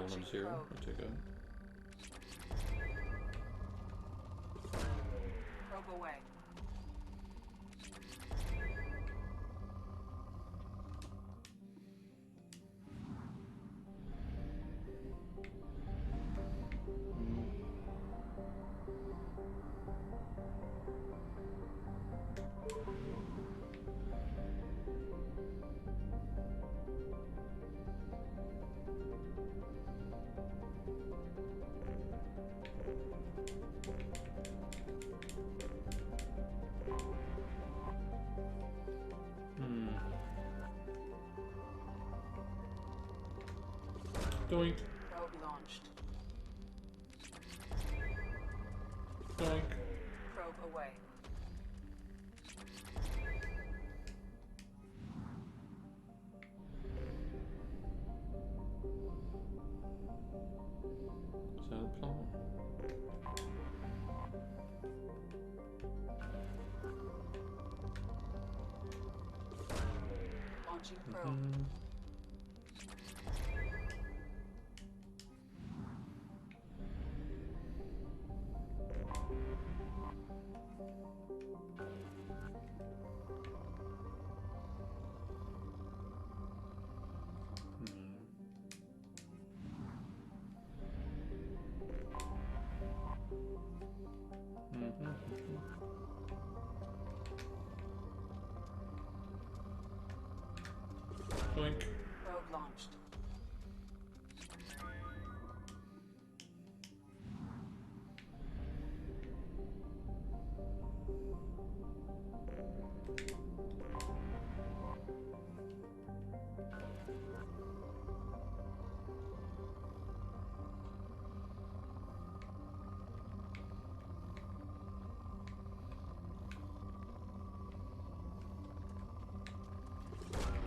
elements here, I take it. Probe away. Doink. Probe launched. Doink. Probe away. Is that a plan? Launching probe. Doink. Probe launched.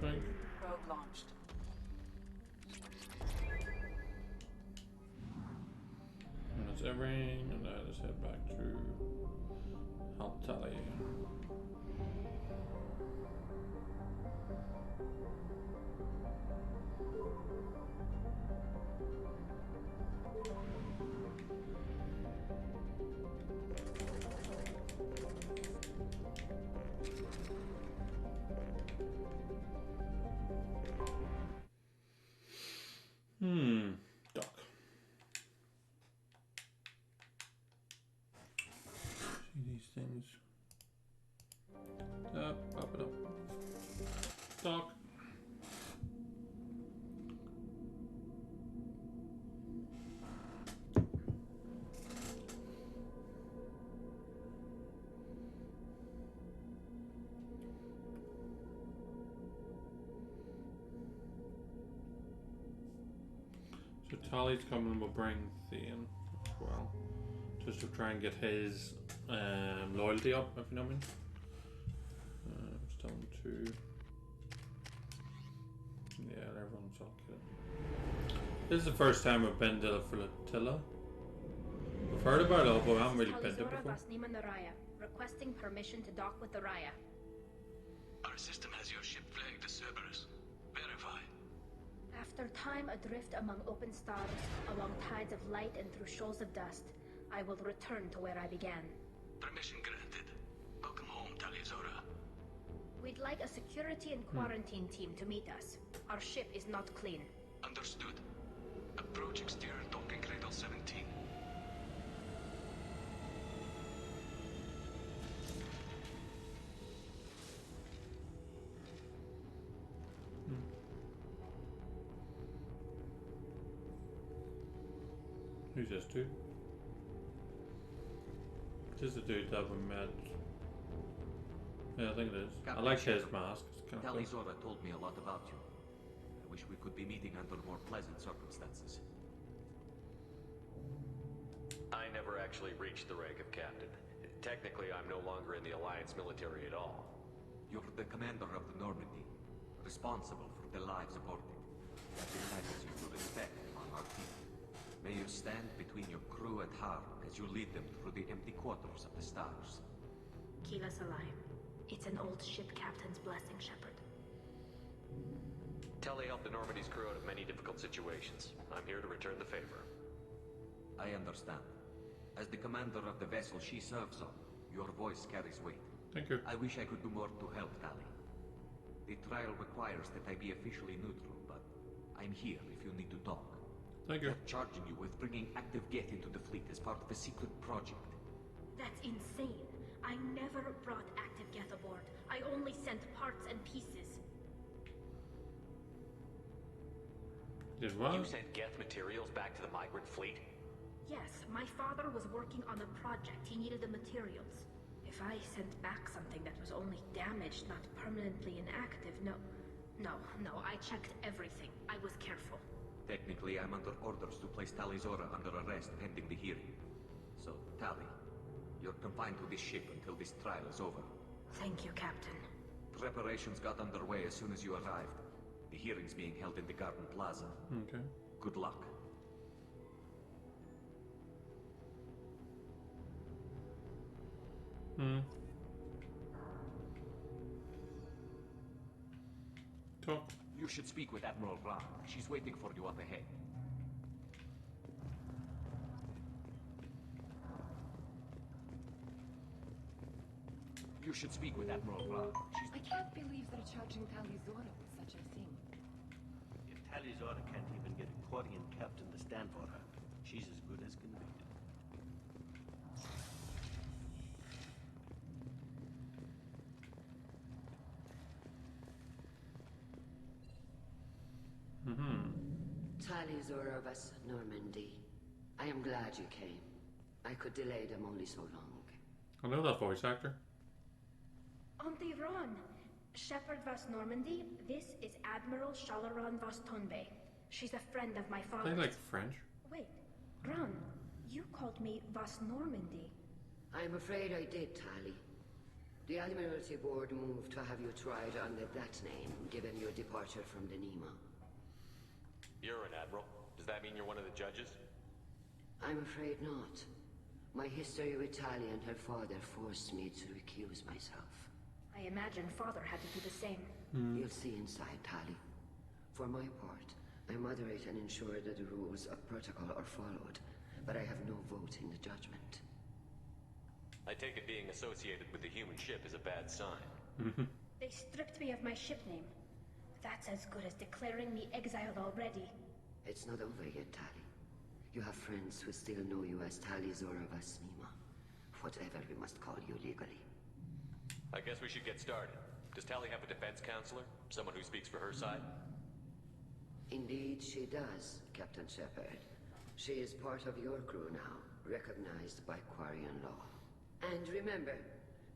Doink. Probe launched. And that's everything, and I just head back to Talli. Doc. See these things. Pop it up. Doc. So Talli's coming will bring Thean as well. Just to try and get his loyalty up, if you know what I mean. Just tell him to... Yeah, everyone's all kidding. This is the first time I've been to the flotilla. I've heard about it, but I haven't really been to it before. Requesting permission to dock with the Raya. Our system has your ship flagged as Cerberus. Verify. After time adrift among open stars, along tides of light and through shoals of dust, I will return to where I began. Permission granted. Welcome home, Talli. We'd like a security and quarantine team to meet us. Our ship is not clean. Understood. Approach exterior docking cradle 17. Who's this dude? This is the dude that we met. Yeah, I think it is. I like his mask. It's kind of Talli cool. told me a lot about you. I wish we could be meeting under more pleasant circumstances. I never actually reached the rank of captain. Technically, I'm no longer in the Alliance military at all. You're the commander of the Normandy, responsible for the lives aborted. That entitles you to respect among our people. May you stand between your crew and harm as you lead them through the empty quarters of the stars. Keep us alive. It's an old ship captain's blessing, Shepard. Talli helped the Normandy's crew out of many difficult situations. I'm here to return the favor. I understand. As the commander of the vessel she serves on, your voice carries weight. Thank you. I wish I could do more to help, Talli. The trial requires that I be officially neutral, but I'm here if you need to talk. Thank you. They're charging you with bringing active Geth into the fleet as part of a secret project. That's insane. I never brought active Geth aboard. I only sent parts and pieces. Did what? You sent Geth materials back to the migrant fleet? Yes, my father was working on a project. He needed the materials. If I sent back something that was only damaged, not permanently inactive, no, I checked everything. I was careful. Technically, I'm under orders to place Talli Zora under arrest pending the hearing. So, Talli, you're confined to this ship until this trial is over. Thank you, Captain. Preparations got underway as soon as you arrived. The hearing's being held in the Garden Plaza. Okay. Good luck. Talk. You should speak with Admiral Ram. She's waiting for you up ahead. You should speak with Admiral Ram. I can't believe they're charging Talli Zora with such a thing. If Talli Zora can't even get a Quarian captain to stand for her, she's as good as convicted. Talli Zora of us, Normandy. I am glad you came. I could delay them only so long. I know that voice actor. Auntie Ron! Shepherd Vas Normandy, this is Admiral Shalaran Vas Tonbe. She's a friend of my I father's. like French. Wait, Ron, you called me Vas Normandy. I'm afraid I did, Talli. The Admiralty Board moved to have you tried under that name, given your departure from the Nima. You're an admiral. Does that mean you're one of the judges? I'm afraid not. My history with Talli and her father forced me to recuse myself. I imagine father had to do the same. You'll see inside, Talli. For my part, I moderate and ensure that the rules of protocol are followed, but I have no vote in the judgment. I take it being associated with the human ship is a bad sign. They stripped me of my ship name. That's as good as declaring me exiled already. It's not over yet, Talli. You have friends who still know you as Talli Zora Vas Nima. Whatever we must call you legally. I guess we should get started. Does Talli have a defense counselor? Someone who speaks for her side? Indeed, she does, Captain Shepard. She is part of your crew now, recognized by Quarian law. And remember,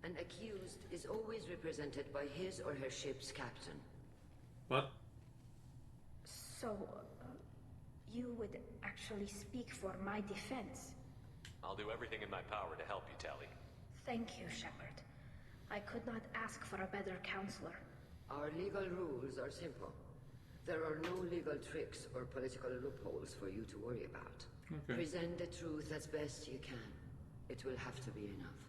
an accused is always represented by his or her ship's captain. What? So, you would actually speak for my defense? I'll do everything in my power to help you, Talli. Thank you, Shepard. I could not ask for a better counselor. Our legal rules are simple. There are no legal tricks or political loopholes for you to worry about. Okay. Present the truth as best you can. It will have to be enough.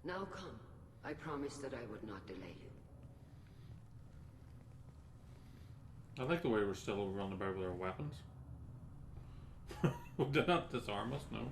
Now come. I promised that I would not delay you. I like the way we're still running about with our weapons. Did not disarm us? No.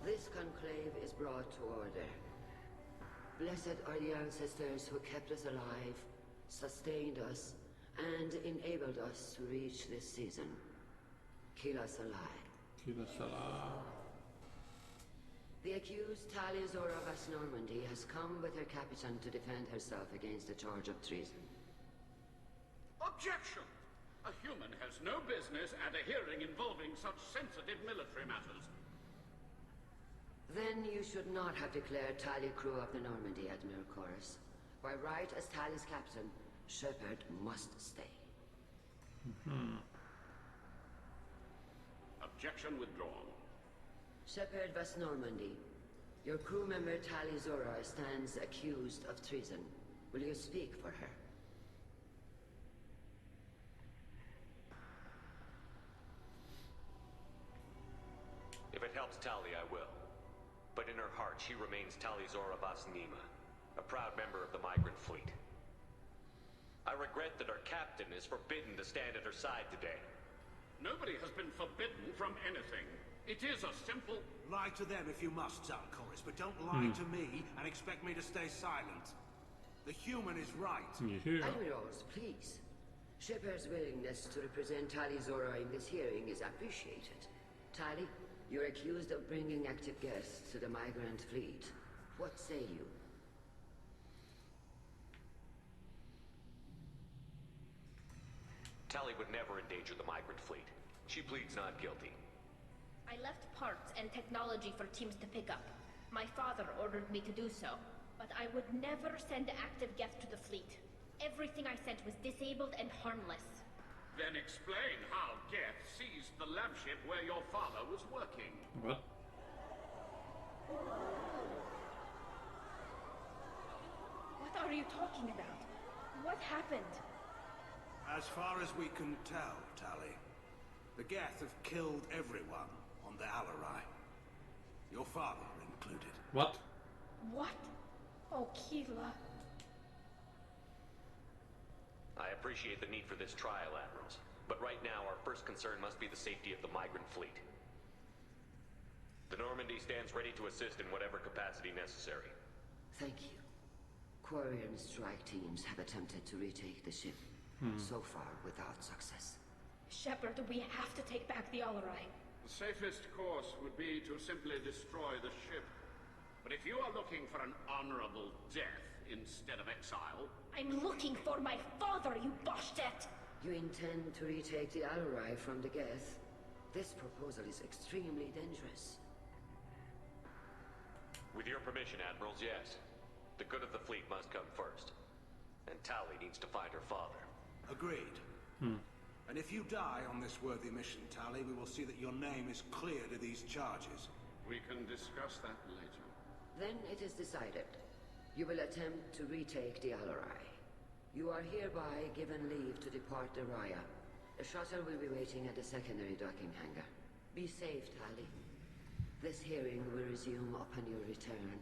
This conclave is brought to order. Blessed are the ancestors who kept us alive, sustained us, and enabled us to reach this season. Kila Salai. Kila Salah. The accused Talli Zora Vas Normandy has come with her captain to defend herself against a charge of treason. Objection! A human has no business at a hearing involving such sensitive military matters. Then you should not have declared Talli crew of the Normandy, Admiral Chorus. By right as Talli's captain, Shepard must stay. Objection withdrawn. Shepherd West Normandy, your crew member Talli Zora stands accused of treason. Will you speak for her? If it helps Talli, I will. But in her heart, she remains Talli Zora Vasnima, a proud member of the migrant fleet. I regret that our captain is forbidden to stand at her side today. Nobody has been forbidden from anything. It is a simple... Lie to them if you must, Zalcoris, but don't lie to me and expect me to stay silent. The human is right. Yeah. Admirals, please. Shepard's willingness to represent Talli Zora in this hearing is appreciated. Talli, you're accused of bringing active guests to the migrant fleet. What say you? Talli would never endanger the migrant fleet. She pleads not guilty. I left parts and technology for teams to pick up. My father ordered me to do so, but I would never send active guests to the fleet. Everything I sent was disabled and harmless. Then explain how Geth seized the lab ship where your father was working. What? What are you talking about? What happened? As far as we can tell, Talli, the Geth have killed everyone on the Alarai. Your father included. What? What? Oh, Keela. I appreciate the need for this trial, Admirals. But right now, our first concern must be the safety of the migrant fleet. The Normandy stands ready to assist in whatever capacity necessary. Thank you. Quarry and strike teams have attempted to retake the ship. So far, without success. Shepard, we have to take back the Alarai. The safest course would be to simply destroy the ship. But if you are looking for an honorable death instead of exile... I'm looking for my father, you Boshtet! You intend to retake the Alarai from the Geth? This proposal is extremely dangerous. With your permission, Admirals, yes. The good of the fleet must come first. And Talli needs to find her father. Agreed. And if you die on this worthy mission, Talli, we will see that your name is cleared of these charges. We can discuss that later. Then it is decided. You will attempt to retake the Alarai. You are hereby given leave to depart the Raya. The shuttle will be waiting at the secondary docking hangar. Be safe, Talli. This hearing will resume upon your return,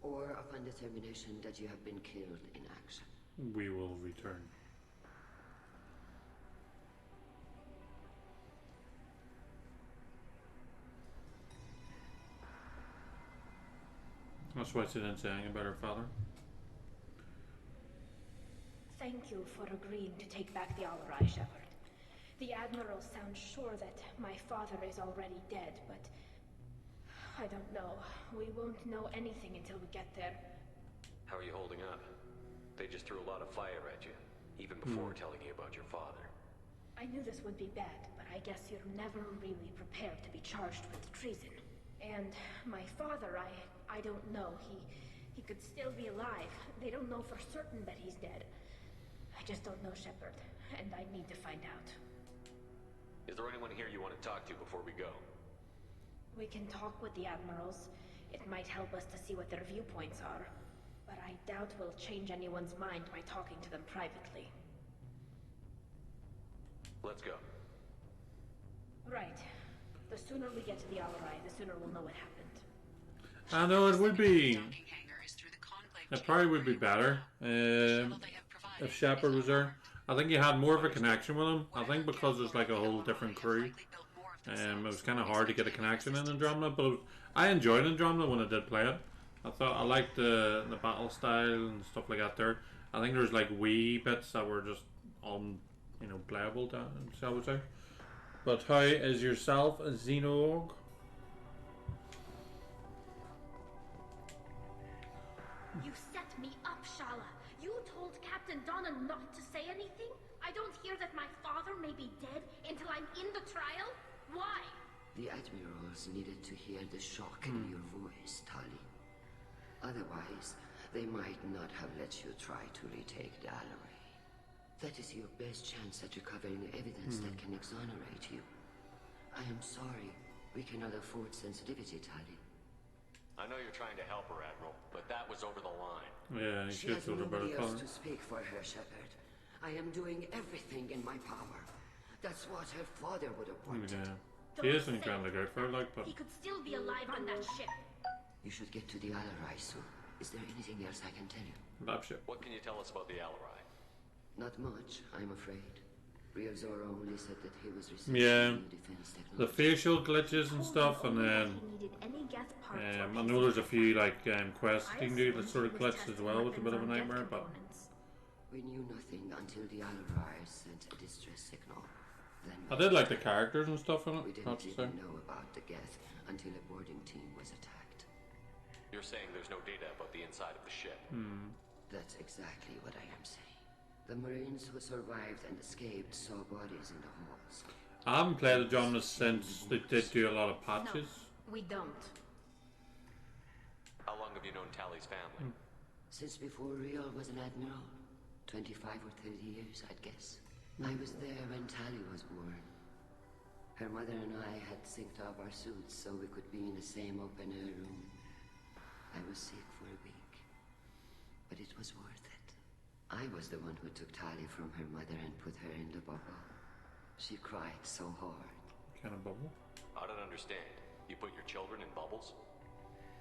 or upon determination that you have been killed in action. We will return. That's what she didn't say about her father. Thank you for agreeing to take back the Alarai, Shepard. The Admiral sounds sure that my father is already dead, but... I don't know. We won't know anything until we get there. How are you holding up? They just threw a lot of fire at you, even before telling you about your father. I knew this would be bad, but I guess you're never really prepared to be charged with treason. And my father, I don't know. He could still be alive. They don't know for certain that he's dead. I just don't know, Shepard, and I need to find out. Is there anyone here you want to talk to before we go? We can talk with the Admirals. It might help us to see what their viewpoints are. But I doubt we'll change anyone's mind by talking to them privately. Let's go. Right. The sooner we get to the Alarai, the sooner we'll know what happened. I know it would be... It probably would be better if Shepard was there. I think you had more of a connection with him. I think because it's like a whole different crew. It was kind of hard to get a connection in Andromeda, but I enjoyed Andromeda when I did play it. I liked the battle style and stuff like that there. I think there's like wee bits that were just playable, shall we say. But how is yourself, Xenog? You set me up, Shala. You told Captain Donna not to say anything? I don't hear that my father may be dead until I'm in the trial? Why? The Admirals needed to hear the shock in your voice, Talli. Otherwise, they might not have let you try to retake the Alarai. That is your best chance at recovering evidence that can exonerate you. I am sorry. We cannot afford sensitivity, Talli. I know you're trying to help her, Admiral, but that was over the line. Yeah, you She should has have told her nobody about else it. to speak for her, Shepard. I am doing everything in my power. That's what her father would have wanted. Yeah. He isn't trying to look out for her, like, but... He could still be alive on that ship. You should get to the Alarai soon. Is there anything else I can tell you? Lab ship. What can you tell us about the Alarai? Not much, I'm afraid. Real Zora only said that he was receiving Yeah. new defense technology. The facial glitches and stuff, and then... I know there's a few, like, quests you can do that sort of glitch as well, which is a bit of a nightmare, but... We knew nothing until the Alarai sent a distress signal. Then I did like the characters and stuff in it, we I have didn't to say. even know about the Geth until a boarding team was attacked. You're saying there's no data about the inside of the ship. That's exactly what I am saying. The Marines who survived and escaped saw bodies in the halls. I haven't played the genre since they did do a lot of patches. No, we don't. How long have you known Talli's family? Since before Real was an admiral. 25 or 30 years, I'd guess. I was there when Talli was born. Her mother and I had synced up our suits so we could be in the same open-air room. I was sick for a week, but it was worth it. I was the one who took Talli from her mother and put her in the bubble. She cried so hard. Kind of bubble? I don't understand. You put your children in bubbles?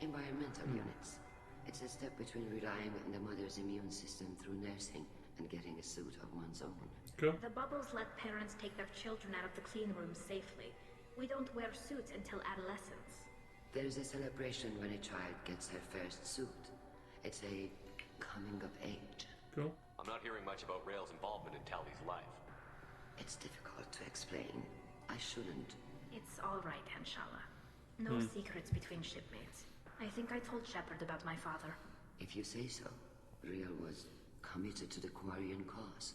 Environmental units. It's a step between relying on the mother's immune system through nursing and getting a suit of one's own. Cool. The bubbles let parents take their children out of the clean room safely. We don't wear suits until adolescence. There's a celebration when a child gets her first suit. It's a coming of age. Cool. I'm not hearing much about Rail's involvement in Talli's life. It's difficult to explain. I shouldn't. It's all right, Anshala. No secrets between shipmates. I think I told Shepard about my father. If you say so. Real was committed to the Quarian cause.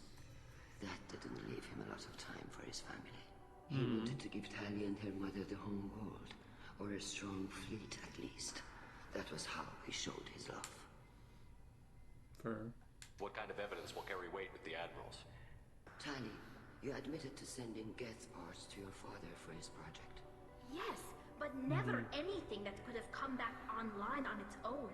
That didn't leave him a lot of time for his family. He wanted to give Talli and her mother the home world, or a strong fleet at least. That was how he showed his love. Fair. What kind of evidence will carry weight with the admirals? Talli, you admitted to sending Geth parts to your father for his project. Yes, but never anything that could have come back online on its own.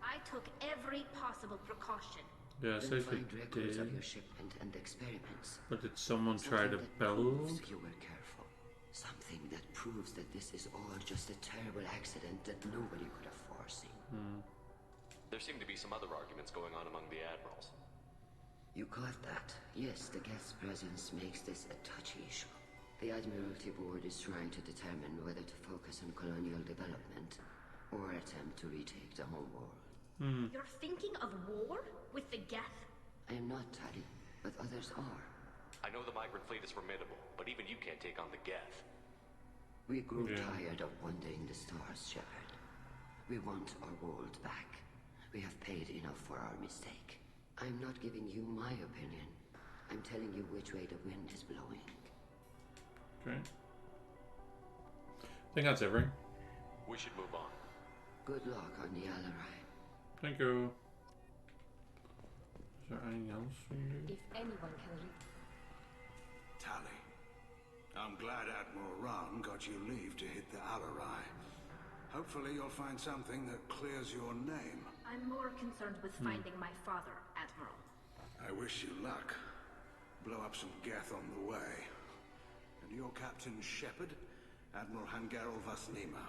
I took every possible precaution. Yeah, Then safely find records of did. your shipment and experiments. But did someone try to Something that build? proves you were careful. Something that proves that this is all just a terrible accident that nobody could have foreseen. There seem to be some other arguments going on among the admirals. You caught that? Yes, the Geth's presence makes this a touchy issue. The Admiralty Board is trying to determine whether to focus on colonial development or attempt to retake the home world. You're thinking of war? With the Geth? I am not, Talli, but others are. I know the migrant fleet is formidable, but even you can't take on the Geth. We grew Yeah. tired of wandering the stars, Shepard. We want our world back. We have paid enough for our mistake. I'm not giving you my opinion. I'm telling you which way the wind is blowing. Okay. I think that's everything. We should move on. Good luck on the Alarai. Thank you. Is there anything else we can do? If anyone can Talli, I'm glad Admiral Rahn got you leave to hit the Alarai. Hopefully you'll find something that clears your name. I'm more concerned with finding my father, Admiral. I wish you luck. Blow up some Geth on the way. And your Captain Shepard, Admiral Hangarel Vasnima.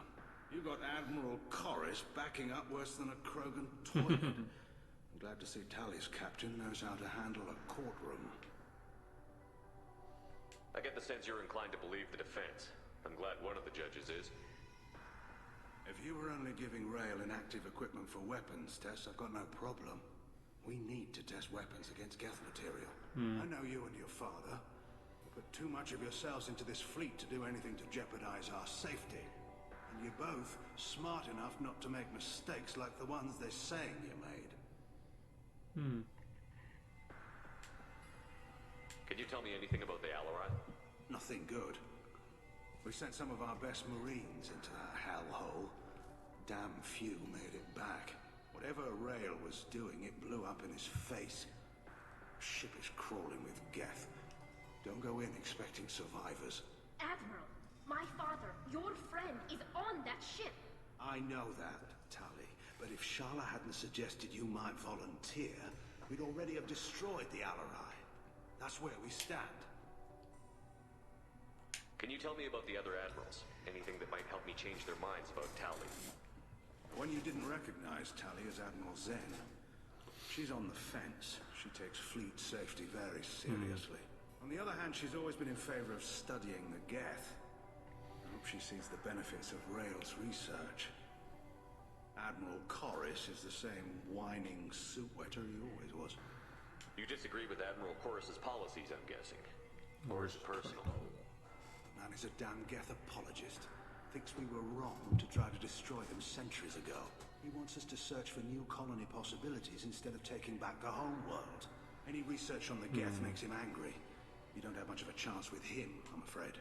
You got Admiral Corris backing up worse than a Krogan toilet. I'm glad to see Talli's captain knows how to handle a courtroom. I get the sense you're inclined to believe the defense. I'm glad one of the judges is. If you were only giving Rail inactive equipment for weapons tests, I've got no problem. We need to test weapons against Geth material. I know you and your father put too much of yourselves into this fleet to do anything to jeopardize our safety. And you're both smart enough not to make mistakes like the ones they're saying you made. Can you tell me anything about the Alarai? Nothing good. We sent some of our best Marines into that hellhole. Damn few made it back. Whatever Rail was doing, it blew up in his face. Ship is crawling with Geth. Don't go in expecting survivors. Admiral, My father, your friend, is on that ship. I know that, Talli. But if Shala hadn't suggested you might volunteer, we'd already have destroyed the Alarai. That's where we stand. Can you tell me about the other admirals? Anything that might help me change their minds about Talli? The one you didn't recognize, Talli, is Admiral Zen. She's on the fence. She takes fleet safety very seriously. On the other hand, she's always been in favor of studying the Geth. I hope she sees the benefits of Rael's research. Admiral Corris is the same whining soup-wetter he always was. You disagree with Admiral Corris's policies, I'm guessing. Or is it personal? Man is a damn Geth apologist. Thinks we were wrong to try to destroy them centuries ago. He wants us to search for new colony possibilities instead of taking back the home world. Any research on the Geth makes him angry. You don't have much of a chance with him, I'm afraid.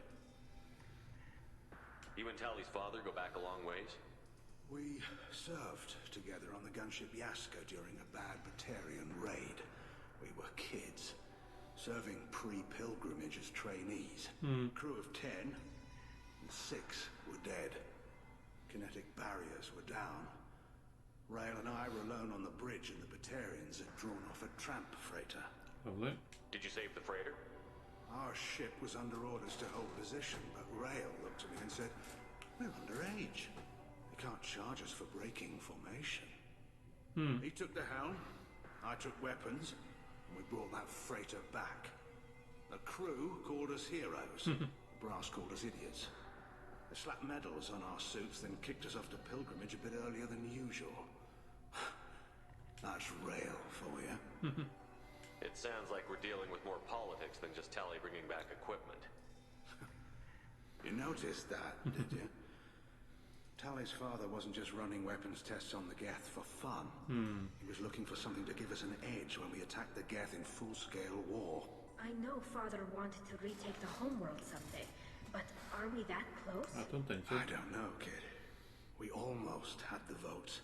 You and Talli's father go back a long ways? We served together on the gunship Yaska during a bad Batarian raid. We were kids, serving pre-pilgrimage as trainees. Crew of 10, and 6 were dead. Kinetic barriers were down. Rael and I were alone on the bridge, and the Batarians had drawn off a tramp freighter. Lovely. Did you save the freighter? Our ship was under orders to hold position, but Rael looked at me and said, "We're underage. They can't charge us for breaking formation." He took the helm, I took weapons, and we brought that freighter back. The crew called us heroes. The brass called us idiots. They slapped medals on our suits, then kicked us off to pilgrimage a bit earlier than usual. That's Rael for you. It sounds like we're dealing with more politics than just Talli bringing back equipment. You noticed that, did you? Talli's father wasn't just running weapons tests on the Geth for fun. He was looking for something to give us an edge when we attacked the Geth in full-scale war. I know father wanted to retake the homeworld someday, but are we that close? I don't think so. I don't know, kid. We almost had the votes.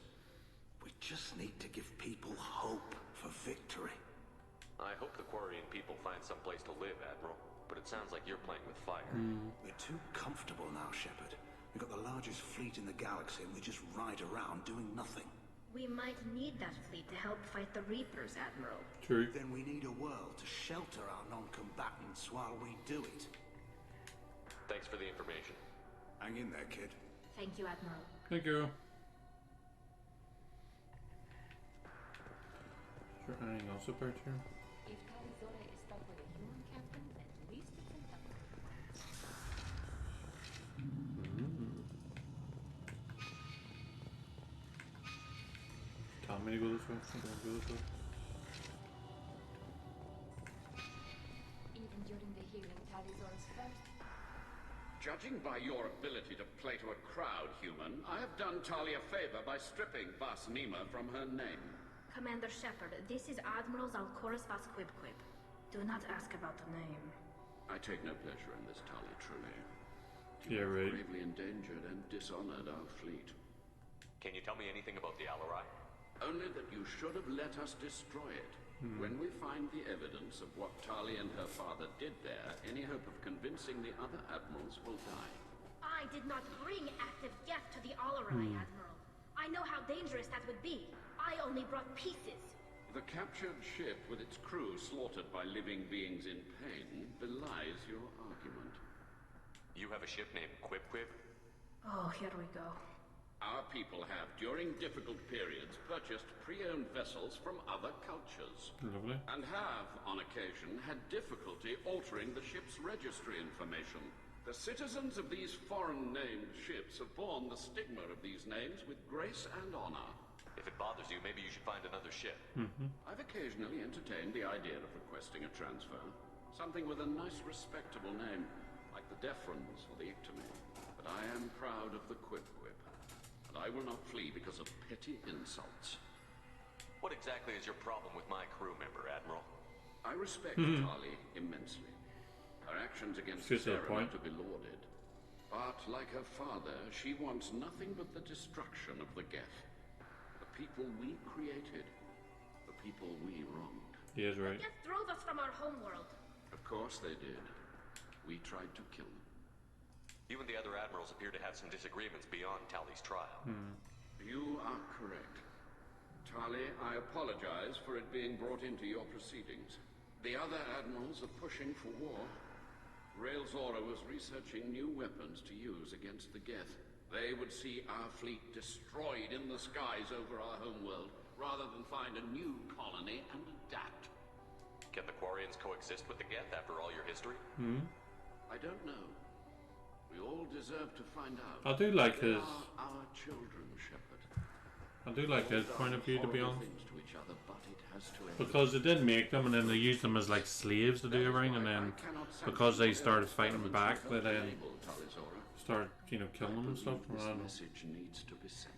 We just need to give people hope for victory. I hope the Quarian people find some place to live, Admiral. But it sounds like you're playing with fire. We're too comfortable now, Shepard. We've got the largest fleet in the galaxy and we just ride around doing nothing. We might need that fleet to help fight the Reapers, Admiral. True. Then we need a world to shelter our non-combatants while we do it. Thanks for the information. Hang in there, kid. Thank you, Admiral. Thank you. Is there anything else about here? If Talli Zora is stuck with a human captain, at least it's an upgrade. Tell me to go this way. I'm going to go this way. Even during the healing, Talli Zora's first. Judging by your ability to play to a crowd, human, I have done Talli a favor by stripping Vas Nima from her name. Commander Shepard, this is Admiral Zalkoris Vas Quibquib. Do not ask about the name. I take no pleasure in this, Talli, truly. Yeah, right. Gravely endangered and dishonored our fleet. Can you tell me anything about the Alarai? Only that you should have let us destroy it. When we find the evidence of what Talli and her father did there, any hope of convincing the other admirals will die. I did not bring active Geth to the Alarai, Admiral. I know how dangerous that would be. I only brought pieces. The captured ship with its crew slaughtered by living beings in pain belies your argument. You have a ship named Quib? Oh, here we go. Our people have, during difficult periods, purchased pre-owned vessels from other cultures. Lovely. And have, on occasion, had difficulty altering the ship's registry information. The citizens of these foreign-named ships have borne the stigma of these names with grace and honor. If it bothers you, maybe you should find another ship. I've occasionally entertained the idea of requesting a transfer. Something with a nice, respectable name, like the Defrons or the Ictomy. But I am proud of the Quib. And I will not flee because of petty insults. What exactly is your problem with my crew member, Admiral? I respect Talli immensely. Her actions against Sarah are to be lauded. But, like her father, she wants nothing but the destruction of the Geth. The people we created. The people we wronged. He is right. Geth drove us from our homeworld. Of course they did. We tried to kill them. You and the other admirals appear to have some disagreements beyond Talli's trial. You are correct. Talli, I apologize for it being brought into your proceedings. The other admirals are pushing for war. Railzora was researching new weapons to use against the Geth. They would see our fleet destroyed in the skies over our homeworld, rather than find a new colony and adapt. Can the Quarians coexist with the Geth after all your history? I don't know. We all deserve to find out. I do like They his... are our children, Shepard. I do like his point of view, to be honest. Things to each other, but it has to end. Because they did make them, and then they used them as like slaves to do everything, and then because they started fighting back, they then started, you know, killing them and stuff. I don't know. Message needs to be sent.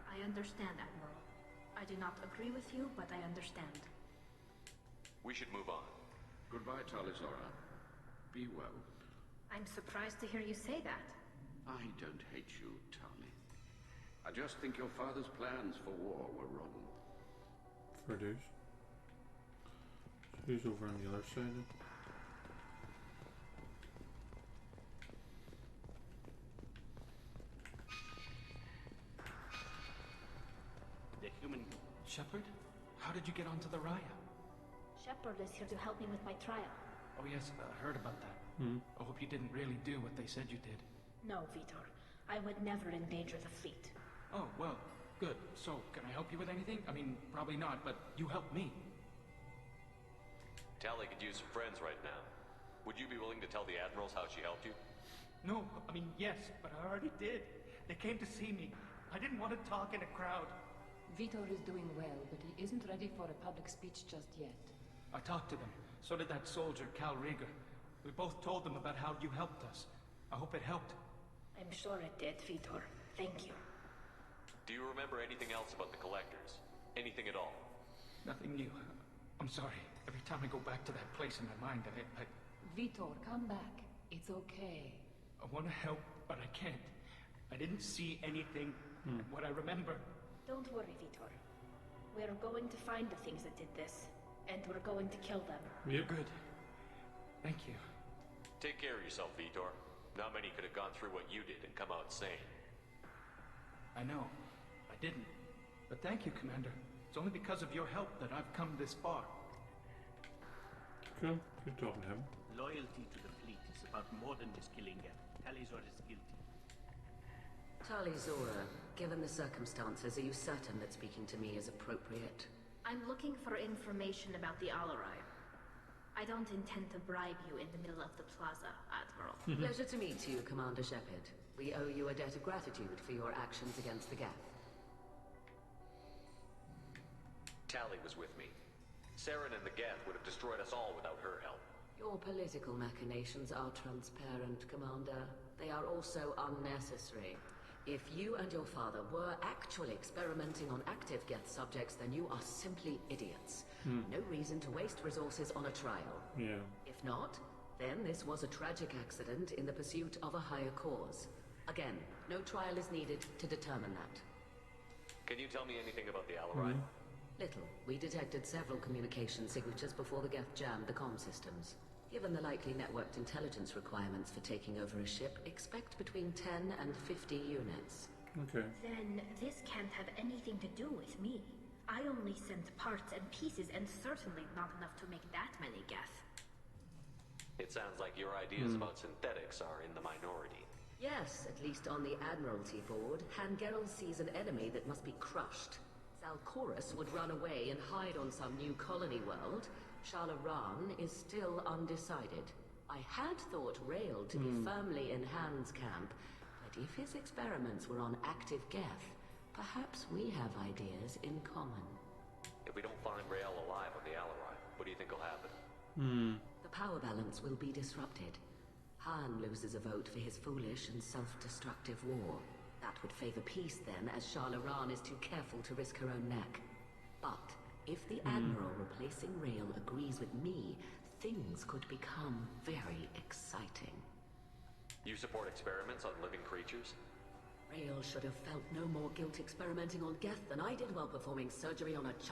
I understand, Admiral. I do not agree with you, but I understand. We should move on. Goodbye, Talizora. Be well. I'm surprised to hear you say that. I don't hate you, Talli. I just think your father's plans for war were wrong. Fair dues. So who's over on the other side then? The human... Shepard? How did you get onto the Raya? Shepard is here to help me with my trial. Oh yes, heard about that. I hope you didn't really do what they said you did. No, Vitor. I would never endanger the fleet. Oh, well, good. So, can I help you with anything? I mean, probably not, but you helped me. Talli could use some friends right now. Would you be willing to tell the admirals how she helped you? No, I mean, yes, but I already did. They came to see me. I didn't want to talk in a crowd. Vitor is doing well, but he isn't ready for a public speech just yet. I talked to them. So did that soldier, Cal Rieger. We both told them about how you helped us. I hope it helped. I'm sure it did, Vitor. Thank you. Do you remember anything else about the Collectors? Anything at all? Nothing new. I'm sorry. Every time I go back to that place in my mind, I Vitor, come back. It's okay. I want to help, but I can't. I didn't see anything. And what I remember... Don't worry, Vitor. We're going to find the things that did this, and we're going to kill them. Yep. Good. Thank you. Take care of yourself, Vitor. Not many could have gone through what you did and come out sane. I know. I didn't. But thank you, Commander. It's only because of your help that I've come this far. Cool. Good talking to him. Loyalty to the fleet is about more than just killing them. Talizor is guilty. Talizora, given the circumstances, are you certain that speaking to me is appropriate? I'm looking for information about the Alarai. I don't intend to bribe you in the middle of the plaza, Admiral. Pleasure to meet you, Commander Shepard. We owe you a debt of gratitude for your actions against the Geth. Talli was with me. Saren and the Geth would have destroyed us all without her help. Your political machinations are transparent, Commander. They are also unnecessary. If you and your father were actually experimenting on active Geth subjects, then you are simply idiots. No reason to waste resources on a trial. Yeah. If not, then this was a tragic accident in the pursuit of a higher cause. Again, no trial is needed to determine that. Can you tell me anything about the Alarai? Little. We detected several communication signatures before the Geth jammed the comm systems. Given the likely networked intelligence requirements for taking over a ship, expect between 10 and 50 units. Okay. Then this can't have anything to do with me. I only sent parts and pieces, and certainly not enough to make that many Geth. It sounds like your ideas about synthetics are in the minority. Yes, at least on the Admiralty board, Hangerel sees an enemy that must be crushed. Zalcorus would run away and hide on some new colony world. Shalaran is still undecided. I had thought Rail to be firmly in Han's camp, but if his experiments were on active Geth, perhaps we have ideas in common. If we don't find Rael alive on the Alarai, what do you think will happen? The power balance will be disrupted. Han loses a vote for his foolish and self-destructive war. That would favor peace then, as Shalaran is too careful to risk her own neck. But if the Admiral replacing Rail agrees with me, things could become very exciting. You support experiments on living creatures? Rail should have felt no more guilt experimenting on Geth than I did while performing surgery on a child.